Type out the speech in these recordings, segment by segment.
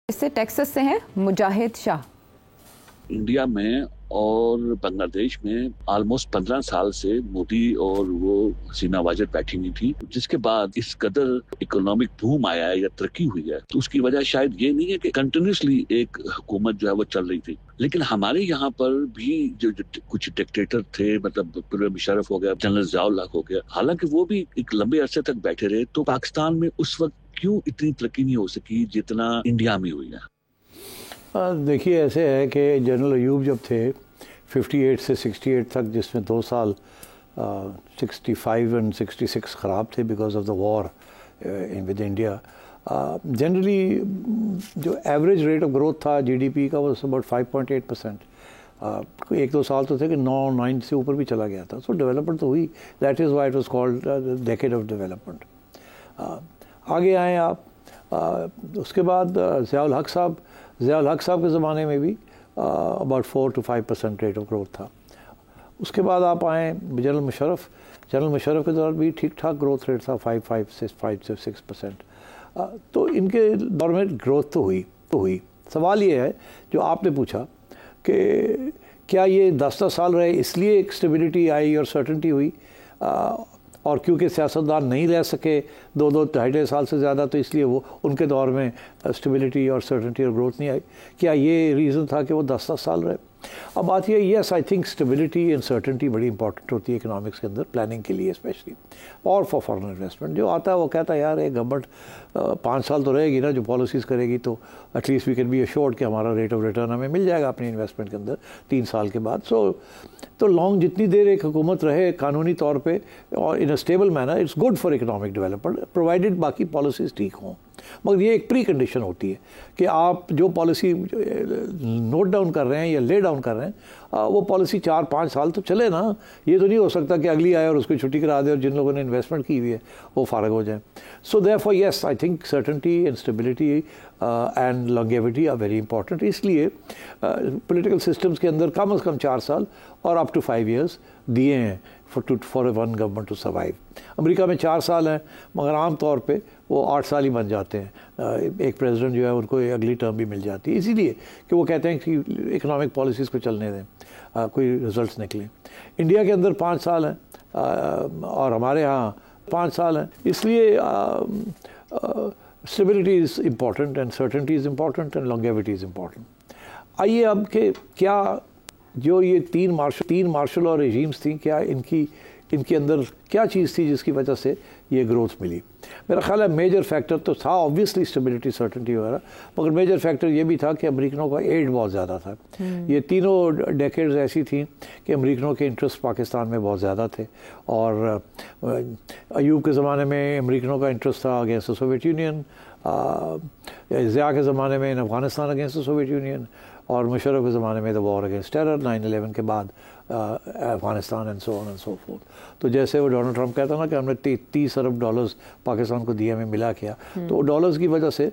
इससे टेक्सास से हैं मुजाहिद शाह। इंडिया में और बांग्लादेश में ऑलमोस्ट 15 साल से मोदी और वो हसीना वाजद बैठी नहीं थी, जिसके बाद इस कदर इकोनॉमिक बूम आया है या तरक्की हुई है। तो उसकी वजह शायद ये नहीं है कि कंटिन्यूसली एक हुकूमत जो है वो चल रही थी, लेकिन हमारे यहाँ पर भी जो कुछ डिक्टेटर थे, मतलब परवेज मुशर्रफ हो गया, जनरल ज़िया-उल हक हो गया, हालांकि वो भी एक लंबे अरसे तक बैठे रहे। तो पाकिस्तान में उस वक्त क्यों इतनी तरक्की नहीं हो सकी जितना इंडिया में हुई है? देखिए, ऐसे है कि जनरल अयूब जब थे 58 से 68 तक, जिसमें 2 साल 65 एंड 66 ख़राब थे because of the war with India. Generally जो एवरेज रेट ऑफ ग्रोथ था जीडीपी का वो अबाउट 5.8%। 1-2 साल तो थे कि 9 से ऊपर भी चला गया था। सो डेवलपमेंट तो हुई, that is why it was called decade of development. आगे आए आप, उसके बाद ज़िया-उल हक साहब के ज़माने में भी about 4 to 5% rate of growth था। उसके बाद आप आए जनरल मुशर्रफ के दौरान भी ठीक ठाक ग्रोथ रेट था, 5 से 6%। तो इनके दौर में ग्रोथ तो हुई। सवाल ये है जो आपने पूछा कि क्या ये 10 साल रहे इसलिए एक स्टेबिलिटी आई और सर्टेनिटी हुई, और क्योंकि सियासतदान नहीं रह सके 2-2-2.5 साल से ज़्यादा, तो इसलिए वो उनके दौर में स्टेबिलिटी और सर्टेनिटी और ग्रोथ नहीं आई। क्या ये रीज़न था कि वो 10-10 साल रहे? अब बात ये, yes, I think stability and certainty बड़ी इंपॉर्टेंट होती है इकोनॉमिक्स के अंदर, प्लानिंग के लिए स्पेशली, और फॉर फॉरेन इन्वेस्टमेंट। जो आता है वो कहता है यार ये गवर्नमेंट 5 साल तो रहेगी ना, जो पॉलिसीज़ करेगी, तो at least we can be assured कि हमारा रेट ऑफ रिटर्न हमें मिल जाएगा अपनी इन्वेस्टमेंट के अंदर 3 साल के बाद। तो लॉन्ग जितनी देर एक हुकूमत रहे कानूनी तौर पे और in a stable manner, it's good for economic development, provided बाकी पॉलिसीज़ ठीक हों। मगर ये एक प्री कंडीशन होती है कि आप जो पॉलिसी नोट डाउन कर रहे हैं या ले डाउन कर रहे हैं, वो पॉलिसी 4-5 साल तो चले ना। ये तो नहीं हो सकता कि अगली आए और उसको छुट्टी करा दे और जिन लोगों ने इन्वेस्टमेंट की हुई है वो फारग हो जाए। So therefore yes, I think certainty and stability and longevity are very important. इसलिए पॉलिटिकल सिस्टम्स के अंदर कम से कम 4 साल और अप टू 5 years दिए हैं for one government to survive. America में 4 साल हैं, मगर आम तौर पे वो 8 साल ही बन जाते हैं। एक प्रेसिडेंट जो है उनको अगली टर्म भी मिल जाती है, इसीलिए कि वो कहते हैं कि इकोनॉमिक पॉलिसीज़ को चलने दें, कोई रिजल्ट्स निकले। इंडिया के अंदर 5 साल हैं और हमारे यहाँ 5 साल हैं, इसलिए stability is important and certainty is important and longevity is important. आइए अब कि क्या जो ये तीन मार्शल लॉ रेजीम्स थी, क्या इनके अंदर क्या चीज़ थी जिसकी वजह से ये ग्रोथ मिली? मेरा ख्याल है मेजर फैक्टर तो था ऑब्वियसली स्टेबिलिटी, सर्टेनिटी वगैरह, मगर मेजर फैक्टर ये भी था कि अमेरिकनों का एड बहुत ज़्यादा था। ये तीनों डेकेड्स ऐसी थी कि अमेरिकनों के इंटरेस्ट पाकिस्तान में बहुत ज़्यादा थे, और अयूब के ज़माने में अमेरिकनों का इंटरेस्ट था against the Soviet Union, Zia के ज़माने में in Afghanistan against the Soviet Union, और मुशर्रफ के ज़माने में द वॉर अगेंस्ट टेरर 9/11 के बाद Afghanistan and so on and so forth. तो जैसे वो डोनाल्ड ट्रंप कहता ना कि हमने 30 अरब डॉलर्स पाकिस्तान को दिए, हमें मिला क्या, तो डॉलर्स की वजह से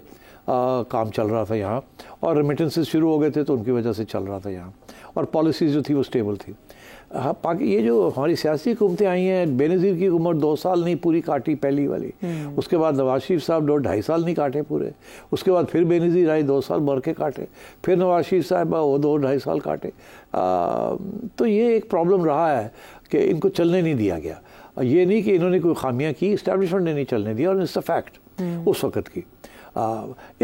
काम चल रहा था यहाँ, और रेमिटेंसेस शुरू हो गए थे तो उनकी वजह से चल रहा था यहाँ, और पॉलिसीज़ जो थी वो स्टेबल थी। ये जो हमारी सियासी हुकूमतें आई हैं, बेनज़ीर की उम्र 2 साल नहीं पूरी काटी पहली वाली, उसके बाद नवाज शरीफ साहब 2-2.5 साल नहीं काटे पूरे, उसके बाद फिर बेनज़ीर आई 2 साल भर के काटे, फिर नवाज शरीफ साहब वो 2-2.5 साल काटे। तो ये एक प्रॉब्लम रहा है कि इनको चलने नहीं दिया गया। ये नहीं कि इन्होंने कोई खामियाँ की, इस्टेब्लिशमेंट ने नहीं चलने दिया, और इट्स अ फैक्ट उस वक़्त की।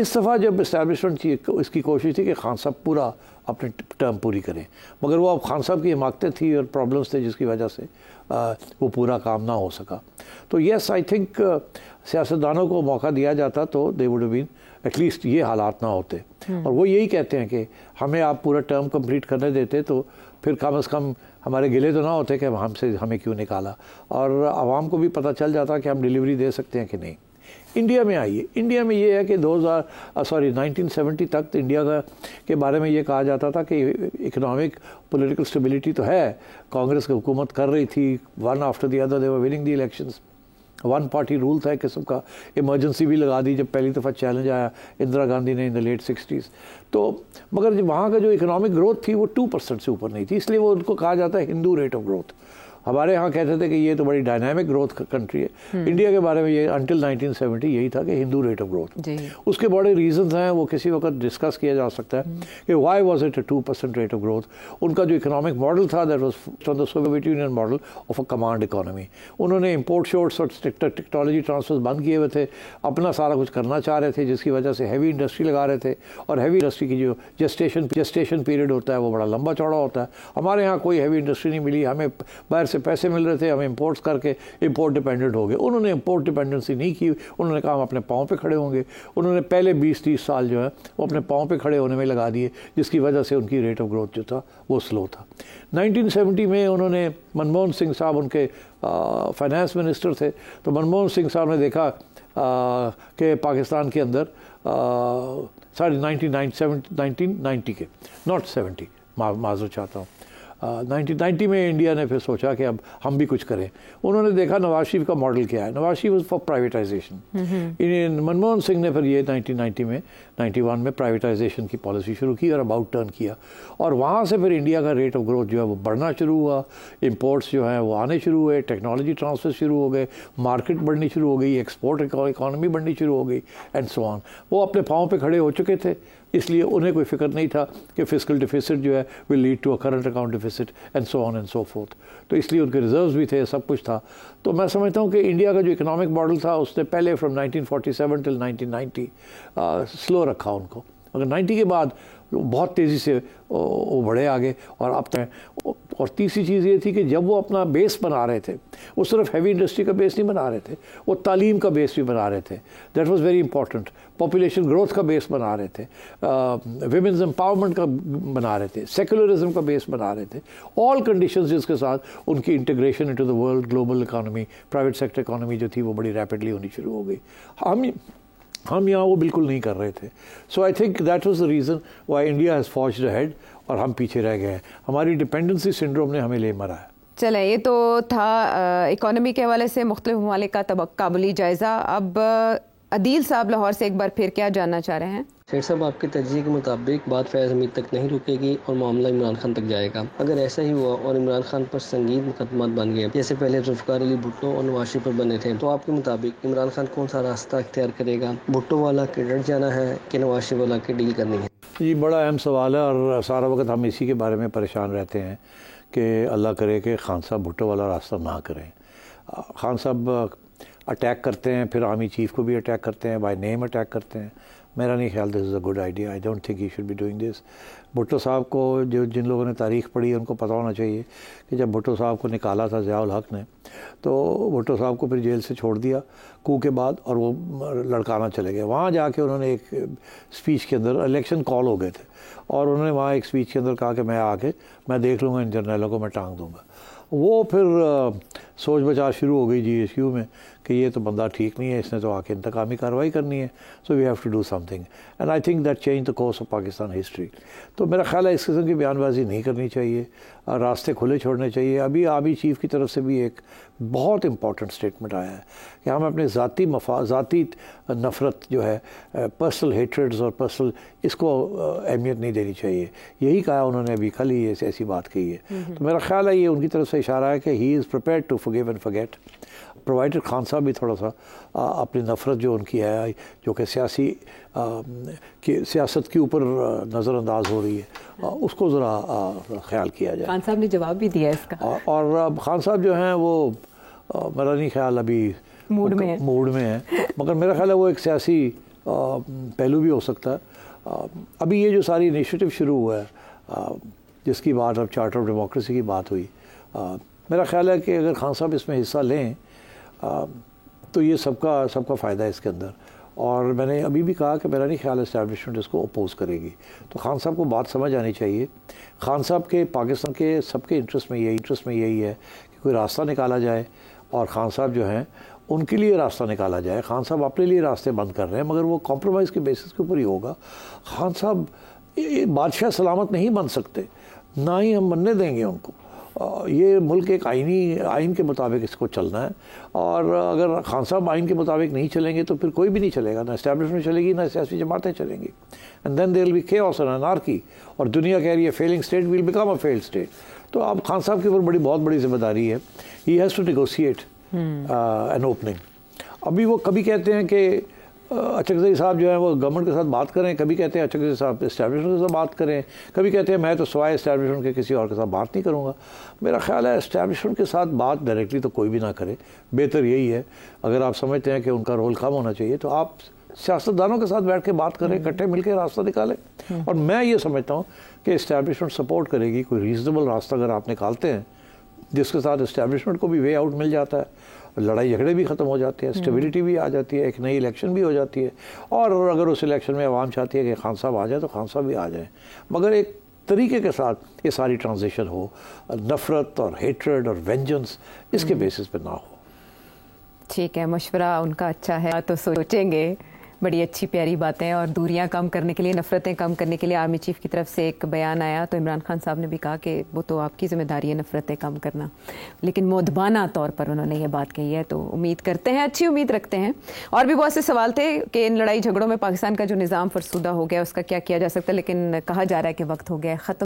इस दफ़ा जब इस्टेब्लिशमेंट की इसकी कोशिश थी कि खान साहब पूरा अपने टर्म पूरी करें, मगर वो अब खान साहब की हिमाकतें थी और प्रॉब्लम्स थे जिसकी वजह से वो पूरा काम ना हो सका। तो येस, आई थिंक सियासतदानों को मौका दिया जाता तो they would have been at least ये हालात ना होते। और वो यही कहते हैं कि हमें आप पूरा टर्म कंप्लीट करने देते तो फिर कम से कम हमारे गिले तो ना होते कि हमें क्यों निकाला, और आवाम को भी पता चल जाता कि हम डिलीवरी दे सकते हैं कि नहीं। इंडिया में आइए, इंडिया में ये है कि 1970 तक इंडिया के बारे में ये कहा जाता था कि इकोनॉमिक पॉलिटिकल स्टेबिलिटी तो है, कांग्रेस की हुकूमत कर रही थी, one after the other they were winning the elections, 1 party rule था एक किस्म का। इमरजेंसी भी लगा दी जब पहली दफ़ा चैलेंज आया इंदिरा गांधी ने इन द लेट 60s। तो मगर वहाँ का जो इकोनॉमिक ग्रोथ थी वो 2% से ऊपर नहीं थी, इसलिए वो उनको कहा जाता है हिंदू रेट ऑफ ग्रोथ। हमारे यहाँ कहते थे कि ये तो बड़ी डायनामिक ग्रोथ कंट्री है। इंडिया के बारे में ये अंटिल 1970 यही था कि हिंदू रेट ऑफ ग्रोथ। उसके बड़े रीजंस हैं, वो किसी वक्त डिस्कस किया जा सकता है कि why was it 2% rate of growth. उनका जो इकोनॉमिक मॉडल था that was from the Soviet union model of a command economy. उन्होंने इम्पोर्ट शोर्ट्स और टेक्नोलॉजी ट्रांसफर बंद किए हुए थे, अपना सारा कुछ करना चाह रहे थे, जिसकी वजह से हैवी इंडस्ट्री लगा रहे थे। और हैवी इंडस्ट्री की जो जेस्टेशन पीरियड होता है वो बड़ा लंबा चौड़ा होता है। हमारे यहाँ कोई हैवी इंडस्ट्री नहीं मिली, हमें बाहर से पैसे मिल रहे थे, हम इंपोर्ट्स करके इंपोर्ट डिपेंडेंट हो गए। उन्होंने इंपोर्ट डिपेंडेंसी नहीं की, उन्होंने कहा हम अपने पाँव पे खड़े होंगे। उन्होंने पहले 20-30 साल जो है वो अपने पाँव पे खड़े होने में लगा दिए, जिसकी वजह से उनकी रेट ऑफ ग्रोथ जो था वो स्लो था। 1970 में उन्होंने, मनमोहन सिंह साहब उनके फाइनेंस मिनिस्टर थे, तो मनमोहन सिंह साहब ने देखा कि पाकिस्तान के अंदर 1990 के, नॉट 70, माजूर चाहता हूँ, 1990 में इंडिया ने फिर सोचा कि अब हम भी कुछ करें। उन्होंने देखा नवाज शरीफ का मॉडल क्या है। Nawaz Sharif was for privatisation. Manmohan Singh ने फिर ये 91 में प्राइवेटाइजेशन की पॉलिसी शुरू की और अबाउट टर्न किया, और वहाँ से फिर इंडिया का रेट ऑफ ग्रोथ जो है वो बढ़ना शुरू हुआ। इंपोर्ट्स जो हैं वो आने शुरू हुए, टेक्नोलॉजी ट्रांसफर शुरू हो गए, मार्केट बढ़नी शुरू हो गई, एक्सपोर्ट इकॉनमी बढ़नी शुरू हो गई, एंड सो ऑन। वो अपने पाँव पे खड़े हो चुके थे, इसलिए उन्हें कोई फिक्र नहीं था कि फिस्कल डिफिसिट जो है will lead to a current account deficit and so on and so forth. तो इसलिए उनके रिजर्व्स भी थे, सब कुछ था। तो मैं समझता हूँ कि इंडिया का जो इकोनॉमिक मॉडल था उसने पहले फ्रॉम 1947 टिल 1990 स्लो रखा उनको, मगर 90 के बाद बहुत तेज़ी से वो बढ़े आगे। और अब तक, और तीसरी चीज़ ये थी कि जब वो अपना बेस बना रहे थे, वो सिर्फ हैवी इंडस्ट्री का बेस नहीं बना रहे थे, वो तालीम का बेस भी बना रहे थे। That was very important. Population growth का बेस बना रहे थे, विमेंस एम्पावरमेंट का बना रहे थे, सेकुलरिज्म का बेस बना रहे थे। ऑल कंडीशंस जिसके साथ उनकी integration into the world global economy, private sector economy जो थी वो बड़ी रैपिडली होनी शुरू हो गई। हम यहाँ वो बिल्कुल नहीं कर रहे थे। So I think that was the reason why India has forged ahead और हम पीछे रह गए हैं। हमारी डिपेंडेंसी सिंड्रोम ने हमें ले मरा है। चले, ये तो था इकोनॉमी के हवाले से मुख्तलिफ ममालिक का काबुली जायज़ा। अब अदील साहब लाहौर से एक बार फिर क्या जानना चाह रहे हैं? शेख साहब, आपके तजज़िये के मुताबिक बात फैज़ हमीद तक नहीं रुकेगी और मामला इमरान खान तक जाएगा। अगर ऐसा ही हुआ और इमरान खान पर संगीन मुकदमात बन गए, जैसे पहले जुल्फ़िकार अली भुट्टो और नवाज शरीफ पर बने थे, तो आपके मुताबिक इमरान खान कौन सा रास्ता इख्तियार करेगा? भुट्टो वाला के डट जाना है कि नवाज शरीफ वाला के डील करनी है? ये बड़ा अहम सवाल है और सारा वक्त हम इसी के बारे में परेशान रहते हैं कि अल्लाह करे कि खान साहब भुट्टो वाला रास्ता ना करें। खान साहब अटैक करते हैं, फिर आर्मी चीफ को भी अटैक करते हैं, बाय नेम अटैक करते हैं। मेरा नहीं ख्याल this is a good idea. I don't think he should be doing this. Bhutto साहब को, जो जिन लोगों ने तारीख़ पढ़ी उनको पता होना चाहिए कि जब भुट्टो साहब को निकाला था ज़िया-उल हक ने, तो भुट्टो साहब को फिर जेल से छोड़ दिया कू के बाद, और वो लड़काना चले गए। वहाँ जाके उन्होंने एक स्पीच के अंदर, इलेक्शन कॉल हो गए थे, और उन्होंने वहाँ एक स्पीच के अंदर कहा कि मैं देख लूँगा इन जर्नलों को, मैं टांग दूँगा। वो फिर सोच बचा शुरू हो गई GSU में कि ये तो बंदा ठीक नहीं है, इसने तो आके इंतकामी कार्रवाई करनी है, so we have to do something, and I think that change the course of Pakistan history. तो मेरा ख्याल है इस किस्म की बयानबाजी नहीं करनी चाहिए, रास्ते खुले छोड़ने चाहिए। अभी आर्मी चीफ की तरफ से भी एक बहुत इंपॉर्टेंट स्टेटमेंट आया है कि हमें अपने ज़ाती नफ़रत जो है, पर्सनल हेट्रेड्स और पर्सनल, इसको अहमियत नहीं देनी चाहिए। यही कहा उन्होंने अभी कल ही ऐसी बात कही है। तो मेरा ख्याल है ये उनकी तरफ से इशारा है कि he is prepared to forgive and forget, provided Khan साहब भी थोड़ा सा अपनी नफ़रत जो उनकी है, जो कि सियासत के ऊपर नज़रअंदाज हो रही है, उसको ज़रा ख्याल किया जाए। खान साहब ने जवाब भी दिया इसका, और खान साहब जो हैं वो मेरा नहीं ख्याल अभी मूड में है, मगर मेरा ख्याल है वो एक सियासी पहलू भी हो सकता है। अभी ये जो सारी इनिशिएटिव शुरू हुआ है, जिसकी बात अब चार्टर ऑफ डेमोक्रेसी की बात हुई, मेरा ख्याल है कि अगर खान साहब इसमें हिस्सा लें तो ये सबका फ़ायदा है इसके अंदर। और मैंने अभी भी कहा कि मेरा नहीं ख्याल इस्टेब्लिशमेंट इसको अपोज करेगी। तो खान साहब को बात समझ आनी चाहिए। खान साहब के, पाकिस्तान के सबके इंटरेस्ट में यही है कि कोई रास्ता निकाला जाए, और खान साहब जो हैं उनके लिए रास्ता निकाला जाए। खान साहब अपने लिए रास्ते बंद कर रहे हैं, मगर वो कॉम्प्रोमाइज़ के बेसिस के ऊपर ही होगा। खान साहब बादशाह सलामत नहीं बन सकते, ना ही हम बनने देंगे उनको। ये मुल्क एक आइन के मुताबिक इसको चलना है, और अगर खान साहब आइन के मुताबिक नहीं चलेंगे तो फिर कोई भी नहीं चलेगा, ना इस्टेब्लिशमेंट चलेगी, ना सियासी जमातें चलेंगी, and then there will be chaos and anarchy. और दुनिया कह रही है failing state will become a failed state. तो अब खान साहब के ऊपर बहुत बड़ी जिम्मेदारी है। He has to negotiate an opening. अभी वो कभी कहते हैं कि अचकज़ई साहब जो है वो गवर्नमेंट के साथ बात करें, कभी कहते हैं अचकज़ई साहब इस्टेब्लिशमेंट के साथ बात करें, कभी कहते हैं मैं तो सिवाय इस्टेब्लिशमेंट के किसी और के साथ बात नहीं करूँगा। मेरा ख्याल है इस्टेब्लिशमेंट के साथ बात डायरेक्टली तो कोई भी ना करे, बेहतर यही है। अगर आप समझते हैं कि उनका रोल कम होना चाहिए तो आप सियासतदानों के साथ बैठ के बात करें, इकट्ठे मिलकर रास्ता निकालें। और मैं ये समझता हूँ कि इस्टेब्लिशमेंट सपोर्ट करेगी। कोई रीजनेबल रास्ता अगर आप निकालते हैं जिसके साथ इस्टेब्लिशमेंट को भी वे आउट मिल जाता है, लड़ाई झगड़े भी ख़त्म हो जाते हैं, स्टेबिलिटी भी आ जाती है, एक नई इलेक्शन भी हो जाती है। और अगर उस इलेक्शन में आवाम चाहती है कि खान साहब आ जाए तो खान साहब भी आ जाए, मगर एक तरीके के साथ ये सारी ट्रांजिशन हो, नफ़रत और हेट्रेड और वेंजेंस इसके बेसिस पे ना हो। ठीक है, मशवरा उनका अच्छा है तो सोचेंगे। बड़ी अच्छी प्यारी बातें। और दूरियां कम करने के लिए, नफ़रतें कम करने के लिए आर्मी चीफ की तरफ से एक बयान आया तो इमरान खान साहब ने भी कहा कि वो तो आपकी ज़िम्मेदारी है नफ़रतें कम करना, लेकिन मोदबाना तौर पर उन्होंने ये बात कही है। तो उम्मीद करते हैं, अच्छी उम्मीद रखते हैं। और भी बहुत से सवाल थे कि इन लड़ाई झगड़ों में पाकिस्तान का जो निज़ाम फरसुदा हो गया उसका क्या किया जा सकता है, लेकिन कहा जा रहा है कि वक्त हो गया ख़त्म।